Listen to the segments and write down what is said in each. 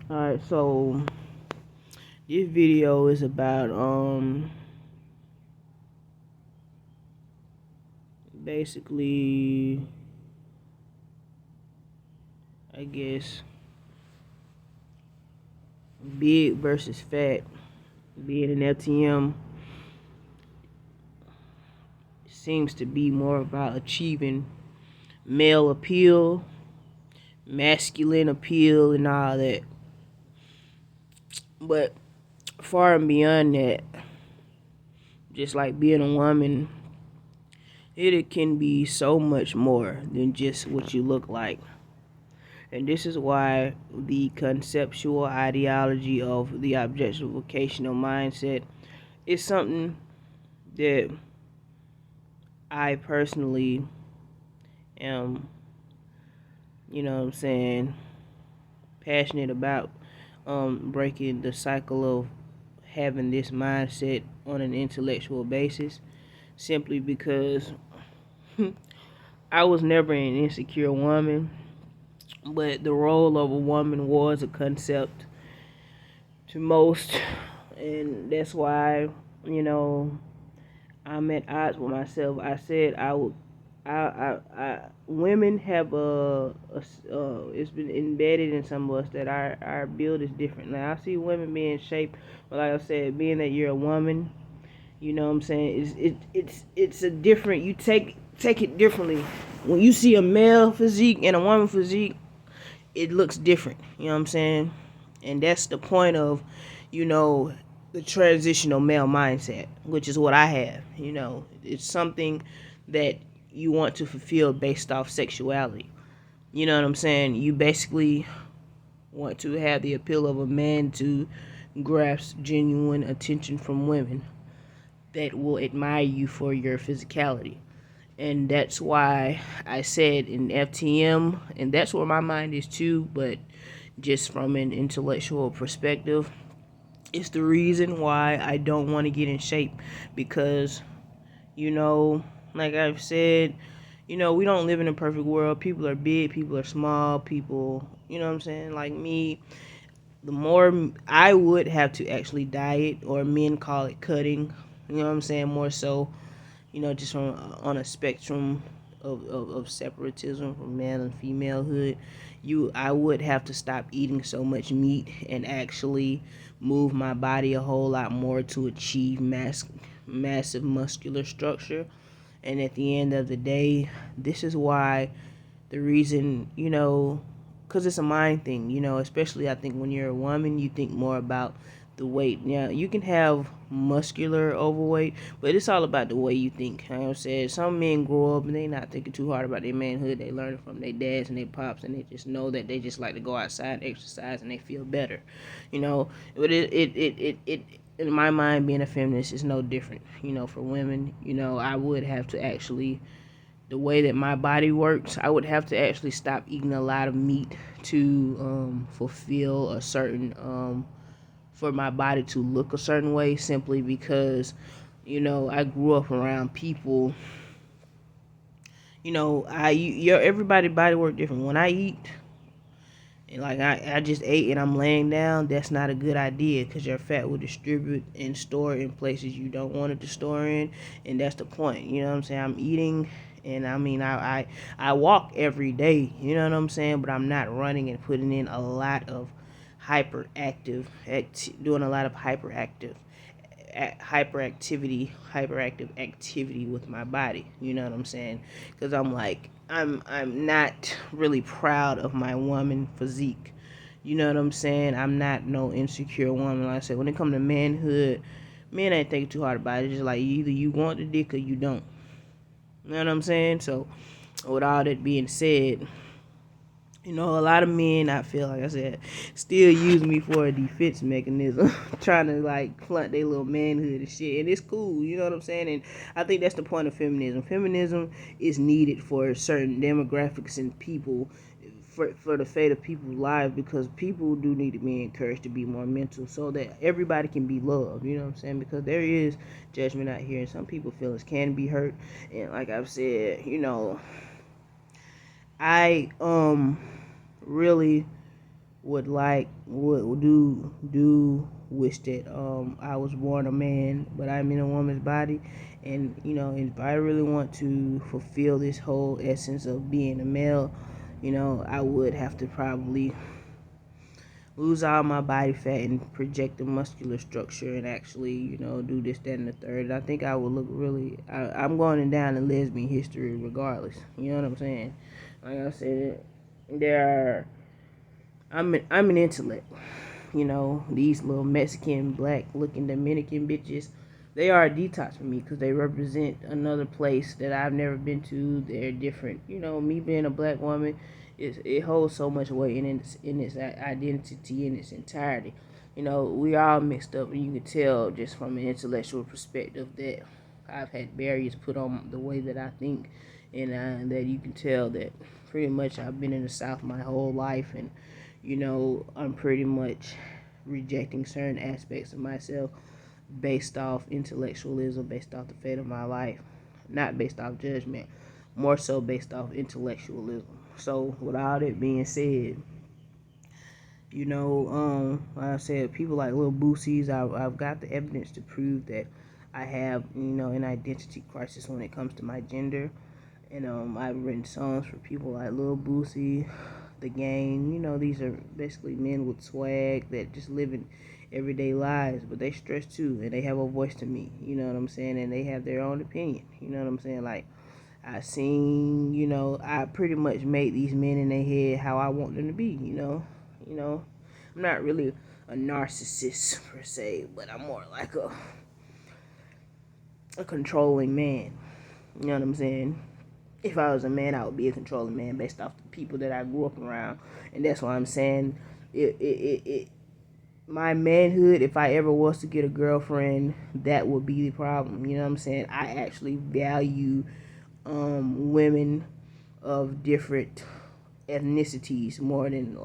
Alright, so this video is about basically, I guess, big versus fat. Being an FTM seems to be more about achieving male appeal, masculine appeal, and all that. But far and beyond that, just like being a woman, it can be so much more than just what you look like. And this is why the conceptual ideology of the objectificational mindset is something that I personally am, passionate about, breaking the cycle of having this mindset on an intellectual basis, simply because I was never an insecure woman, but the role of a woman was a concept to most, and that's why, you know, I'm at odds with myself. I said I would. Women have it's been embedded in some of us that our build is different. Now I see women being in shape, but like I said, being that you're a woman, you know what I'm saying, it's a different. You take it differently. When you see a male physique and a woman physique, it looks different. You know what I'm saying, and that's the point of, you know, the transitional male mindset, which is what I have. You know, it's something that you want to fulfill based off sexuality. You know what I'm saying? You basically want to have the appeal of a man to grasp genuine attention from women that will admire you for your physicality. And that's why I said in FTM, and that's where my mind is too, but just from an intellectual perspective, it's the reason why I don't want to get in shape. Because, you know, like I've said, we don't live in a perfect world. People are big, people are small, people, you know what I'm saying? Like me, the more I would have to actually diet, or men call it cutting, you know what I'm saying? More so, just on a spectrum of separatism from male and femalehood. I would have to stop eating so much meat and actually move my body a whole lot more to achieve massive muscular structure. And at the end of the day, this is why, the reason, because it's a mind thing, especially I think when you're a woman, you think more about the weight. Now, you can have muscular overweight, but it's all about the way you think. Like I said, some men grow up and they not thinking too hard about their manhood. They learn it from their dads and their pops, and they just know that they just like to go outside, exercise, and they feel better. But in my mind, being a feminist is no different. For women, I would have to actually, the way that my body works, I would have to actually stop eating a lot of meat to fulfill a certain, for my body to look a certain way, simply because, I grew up around people. Everybody body work different. When I eat, and like I just ate and I'm laying down, that's not a good idea, because your fat will distribute and store in places you don't want it to store in, and that's the point. You know what I'm saying? I'm eating, and I mean I walk every day. You know what I'm saying? But I'm not running and putting in a lot of doing a lot of hyperactive activity with my body. You know what I'm saying? Because I'm not really proud of my woman physique. You know what I'm saying? I'm not no insecure woman. Like I said, when it comes to manhood, men ain't thinking too hard about it. It's just like, either you want the dick or you don't. You know what I'm saying? So, with all that being said, a lot of men, I feel like I said, still use me for a defense mechanism, trying to like flaunt their little manhood and shit. And it's cool, you know what I'm saying? And I think that's the point of feminism. Feminism is needed for certain demographics and people, for the fate of people's lives, because people do need to be encouraged to be more mental, so that everybody can be loved. You know what I'm saying? Because there is judgment out here, and some people feelings can be hurt. And like I've said, I really would wish that I was born a man, but I'm in a woman's body. And if I really want to fulfill this whole essence of being a male, I would have to probably lose all my body fat and project the muscular structure and actually, do this, that, and the third. I think I would look really. I'm going down in lesbian history regardless. You know what I'm saying? Like I said, there are. I'm an intellect. These little Mexican, black looking Dominican bitches, they are a detox for me because they represent another place that I've never been to. They're different. Me being a black woman, it holds so much weight in its identity in its entirety. We all mixed up, and you can tell just from an intellectual perspective that I've had barriers put on the way that I think, and that you can tell that pretty much I've been in the South my whole life, and I'm pretty much rejecting certain aspects of myself based off intellectualism, based off the fate of my life, not based off judgment, more so based off intellectualism. So, with all that being said, like I said, people like little Boosies, I've got the evidence to prove that I have, an identity crisis when it comes to my gender. And I've written songs for people like Lil Boosie, The Game. These are basically men with swag that just live in everyday lives, but they stress too, and they have a voice to me. You know what I'm saying? And they have their own opinion. You know what I'm saying? Like, I pretty much made these men in their head how I want them to be. I'm not really a narcissist per se, but I'm more like a controlling man. You know what I'm saying? If I was a man, I would be a controlling man based off the people that I grew up around, and that's why I'm saying my manhood. If I ever was to get a girlfriend, that would be the problem. You know what I'm saying? I actually value women of different ethnicities more than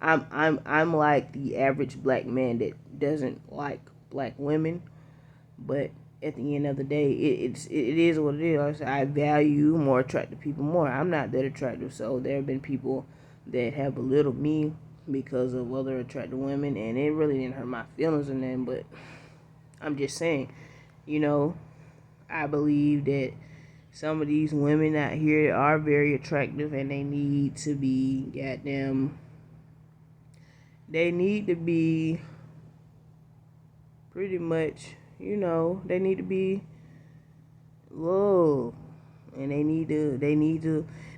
I'm like the average black man that doesn't like black women, but at the end of the day, it is what it is. I value more attractive people more. I'm not that attractive, so there have been people that have belittled me because of other attractive women, and it really didn't hurt my feelings or nothing. But I'm just saying, I believe that some of these women out here are very attractive, and they need to be goddamn. They need to be pretty much. They need to be loved, and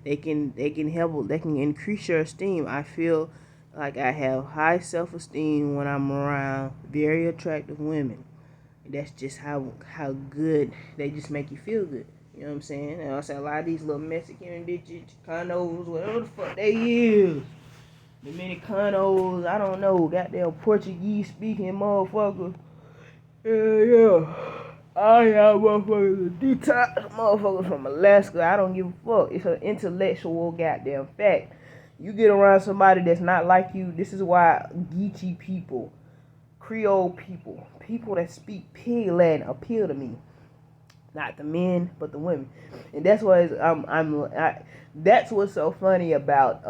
they can help, they can increase your esteem. I feel like I have high self-esteem when I'm around very attractive women. That's just how good they just make you feel good. You know what I'm saying? And I say a lot of these little Mexican bitches, Chicanos, whatever the fuck they is, Dominicanos, I don't know, goddamn Portuguese speaking motherfuckers. Yeah. I have motherfuckers, detox motherfuckers from Alaska. I don't give a fuck. It's an intellectual goddamn fact. You get around somebody that's not like you. This is why Geechee people, Creole people, people that speak pig Latin appeal to me. Not the men, but the women. And that's why that's what's so funny about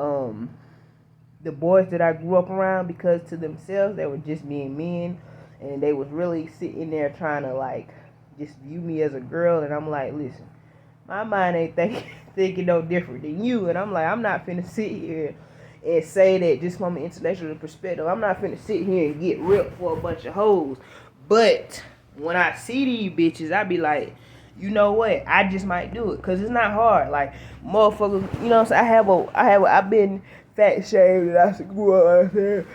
the boys that I grew up around, because to themselves they were just being men, and they was really sitting there trying to just view me as a girl. And I'm like, listen, my mind ain't thinking no different than you. And I'm like, I'm not finna sit here and say that just from an intellectual perspective. I'm not finna sit here and get ripped for a bunch of hoes. But when I see these bitches, I be like, you know what? I just might do it, because it's not hard. Like, motherfuckers, you know what I'm saying? I've been fat shamed, and I grew up like that.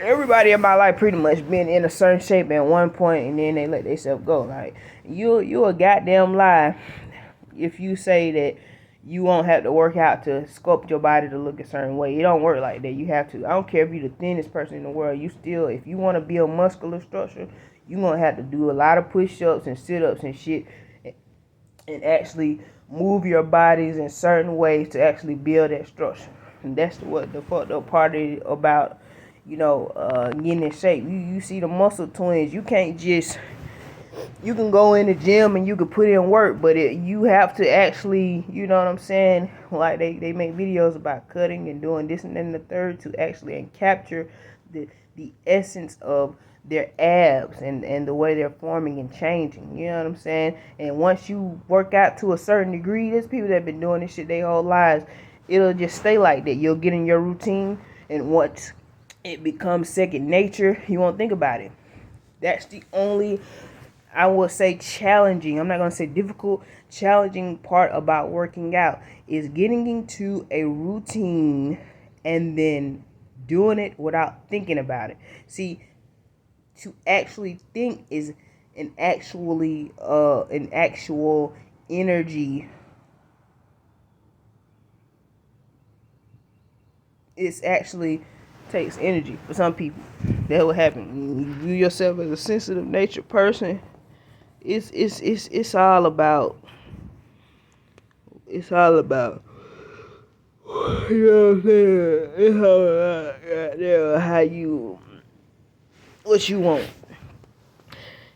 Everybody in my life pretty much been in a certain shape at one point, and then they let themselves go. Like, you a goddamn lie if you say that you won't have to work out to sculpt your body to look a certain way. It don't work like that. You have to. I don't care if you're the thinnest person in the world. If you want to build muscular structure, you're going to have to do a lot of push-ups and sit-ups and shit, and actually move your bodies in certain ways to actually build that structure. And that's what the fucked up part about, getting in shape. You see the muscle twins. You can't just you can go in the gym and you can put in work, but you have to actually, you know what I'm saying? Like they make videos about cutting and doing this and then the third to actually and capture the essence of their abs and the way they're forming and changing. You know what I'm saying? And once you work out to a certain degree, there's people that have been doing this shit their whole lives. It'll just stay like that. You'll get in your routine, and once it becomes second nature, you won't think about it. That's the only, I will say, challenging, I'm not going to say difficult, challenging part about working out is getting into a routine and then doing it without thinking about it. See, to actually think is an actual energy. It's actually takes energy for some people. That will happen. You view yourself as a sensitive nature person. It's all about, it's all about, you know what I'm saying? It's all about how you, what you want.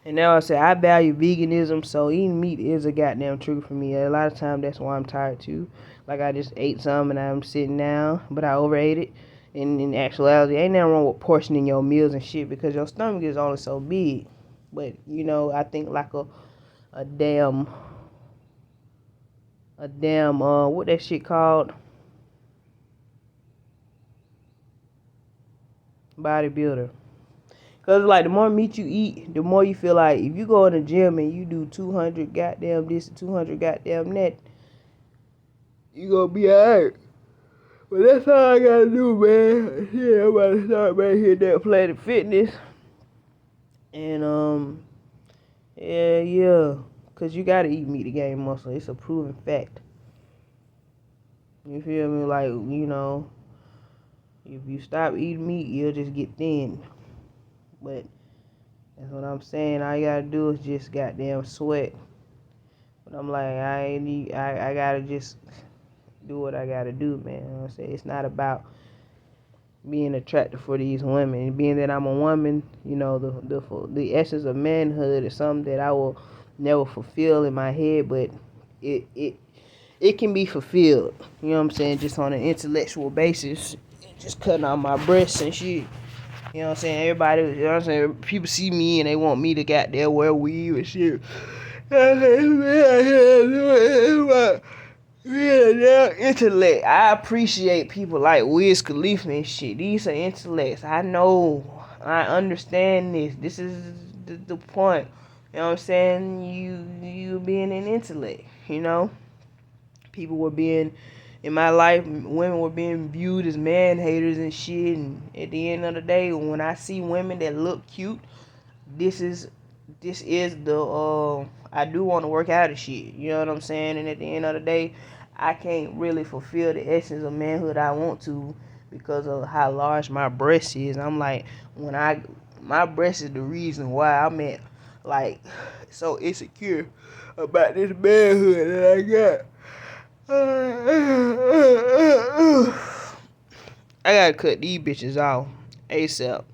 And now I say I value veganism, so eating meat is a goddamn trigger for me. A lot of times that's why I'm tired too. Like I just ate some and I'm sitting down, but I overate it. And in actuality, ain't nothing wrong with portioning your meals and shit because your stomach is only so big. But you know, I think like a damn what that shit called? Bodybuilder. Cause like the more meat you eat, the more you feel like if you go in the gym and you do 200 goddamn this and 200 goddamn that, you gonna be alright. But that's all I gotta do, man. Yeah, I'm about to start back here that Planet Fitness. And yeah. Cause you gotta eat meat to gain muscle. It's a proven fact. You feel me? Like, you know, if you stop eating meat, you'll just get thin. But that's what I'm saying. All you gotta do is just goddamn sweat. But I'm like, I gotta just do what I gotta do, man. You know what I'm saying? It's not about being attracted for these women. And being that I'm a woman, you know, the essence of manhood is something that I will never fulfill in my head, but it can be fulfilled. You know what I'm saying? Just on an intellectual basis. Just cutting out my breasts and shit. You know what I'm saying? Everybody, you know what I'm saying? People see me and they want me to goddamn wear weave and shit. Yeah, intellect. I appreciate people like Wiz Khalifa and shit. These are intellects. I know. I understand this. This is the point. You know what I'm saying? You being an intellect. You know, people were being in my life. Women were being viewed as man haters and shit. And at the end of the day, when I see women that look cute, this is the I do want to work out and shit. You know what I'm saying? And at the end of the day, I can't really fulfill the essence of manhood I want to because of how large my breast is. I'm like, my breast is the reason why I'm at like so insecure about this manhood that I got. I gotta cut these bitches off ASAP.